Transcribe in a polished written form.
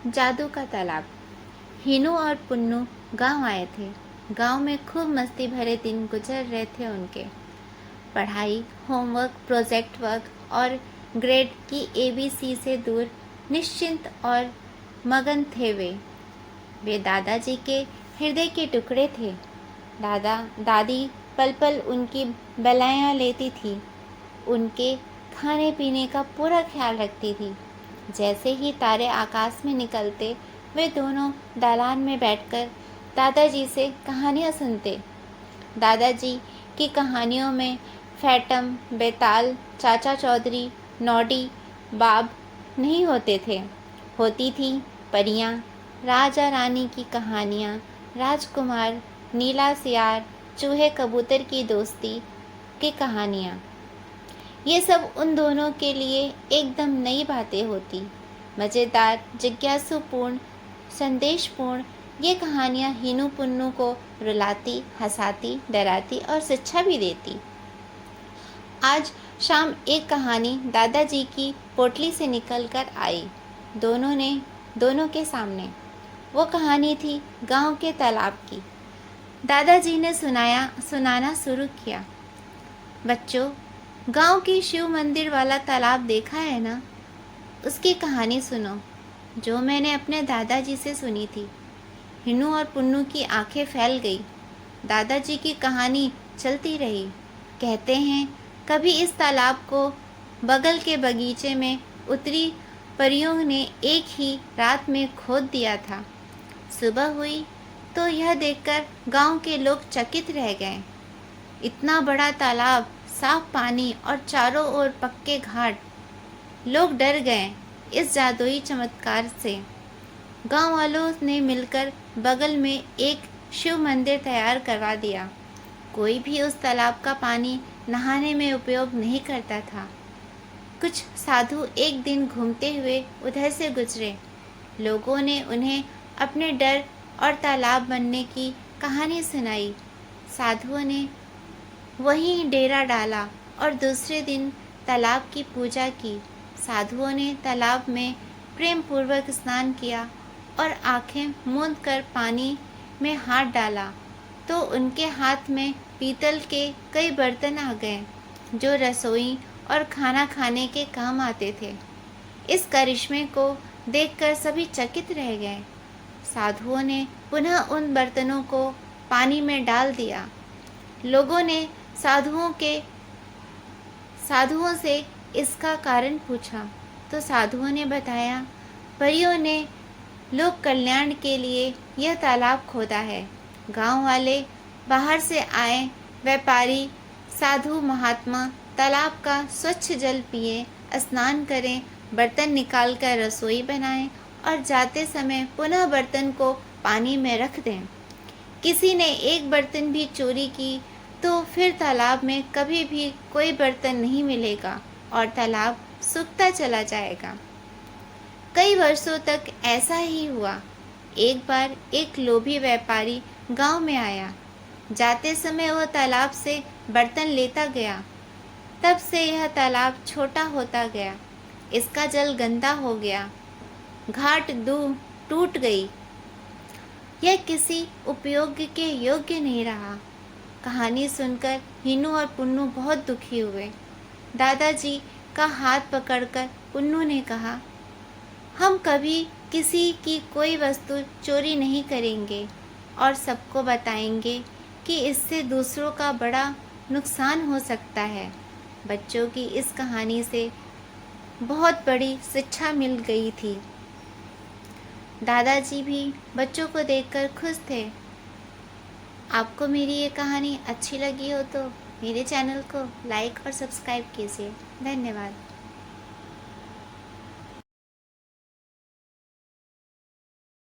जादू का तालाब। हीनू और पुन्नू गांव आए थे। गांव में खूब मस्ती भरे दिन गुजर रहे थे उनके। पढ़ाई, होमवर्क, प्रोजेक्ट वर्क और ग्रेड की ABC से दूर निश्चिंत और मगन थे वे दादाजी के हृदय के टुकड़े थे। दादा दादी पल पल उनकी बलाइयाँ लेती थी, उनके खाने पीने का पूरा ख्याल रखती थी। जैसे ही तारे आकाश में निकलते, वे दोनों दालान में बैठकर दादाजी से कहानियाँ सुनते। दादाजी की कहानियों में फैटम, बेताल, चाचा चौधरी, नौडी, बाब नहीं होते थे, होती थी परियां, राजा रानी की कहानियाँ, राजकुमार, नीला सियार, चूहे कबूतर की दोस्ती की कहानियाँ। ये सब उन दोनों के लिए एकदम नई बातें होती। मज़ेदार, जिज्ञासुपूर्ण, संदेशपूर्ण ये कहानियाँ हीनू पुन्नू को रुलाती, हंसाती, डराती और शिक्षा भी देती। आज शाम एक कहानी दादाजी की पोटली से निकलकर आई दोनों के सामने। वो कहानी थी गांव के तालाब की। दादाजी ने सुनाना शुरू किया। बच्चों, गांव की शिव मंदिर वाला तालाब देखा है ना? उसकी कहानी सुनो, जो मैंने अपने दादाजी से सुनी थी। हिनू और पुन्नू की आंखें फैल गई। दादाजी की कहानी चलती रही। कहते हैं कभी इस तालाब को बगल के बगीचे में उतरी परियों ने एक ही रात में खोद दिया था। सुबह हुई तो यह देखकर गांव के लोग चकित रह गए। इतना बड़ा तालाब, साफ पानी और चारों ओर पक्के घाट। लोग डर गए इस जादुई चमत्कार से। गांव वालों ने मिलकर बगल में एक शिव मंदिर तैयार करवा दिया। कोई भी उस तालाब का पानी नहाने में उपयोग नहीं करता था। कुछ साधु एक दिन घूमते हुए उधर से गुजरे। लोगों ने उन्हें अपने डर और तालाब बनने की कहानी सुनाई। साधुओं ने वहीं डेरा डाला और दूसरे दिन तालाब की पूजा की। साधुओं ने तालाब में प्रेम पूर्वक स्नान किया और आंखें मूंद कर पानी में हाथ डाला तो उनके हाथ में पीतल के कई बर्तन आ गए, जो रसोई और खाना खाने के काम आते थे। इस करिश्मे को देखकर सभी चकित रह गए। साधुओं ने पुनः उन बर्तनों को पानी में डाल दिया। लोगों ने साधुओं से इसका कारण पूछा तो साधुओं ने बताया, परियों ने लोक कल्याण के लिए यह तालाब खोदा है। गांव वाले, बाहर से आए व्यापारी, साधु महात्मा तालाब का स्वच्छ जल पिए, स्नान करें, बर्तन निकालकर रसोई बनाएं और जाते समय पुनः बर्तन को पानी में रख दें। किसी ने एक बर्तन भी चोरी की तो फिर तालाब में कभी भी कोई बर्तन नहीं मिलेगा और तालाब सूखता चला जाएगा। कई वर्षों तक ऐसा ही हुआ। एक बार एक लोभी व्यापारी गांव में आया। जाते समय वह तालाब से बर्तन लेता गया। तब से यह तालाब छोटा होता गया। इसका जल गंदा हो गया। घाट टूट गई। यह किसी उपयोग के योग्य नहीं रहा। कहानी सुनकर हीनू और पुन्नू बहुत दुखी हुए। दादाजी का हाथ पकड़कर पुन्नू ने कहा, हम कभी किसी की कोई वस्तु चोरी नहीं करेंगे और सबको बताएंगे कि इससे दूसरों का बड़ा नुकसान हो सकता है। बच्चों की इस कहानी से बहुत बड़ी शिक्षा मिल गई थी। दादाजी भी बच्चों को देखकर खुश थे। आपको मेरी ये कहानी अच्छी लगी हो तो मेरे चैनल को लाइक और सब्सक्राइब कीजिए। धन्यवाद।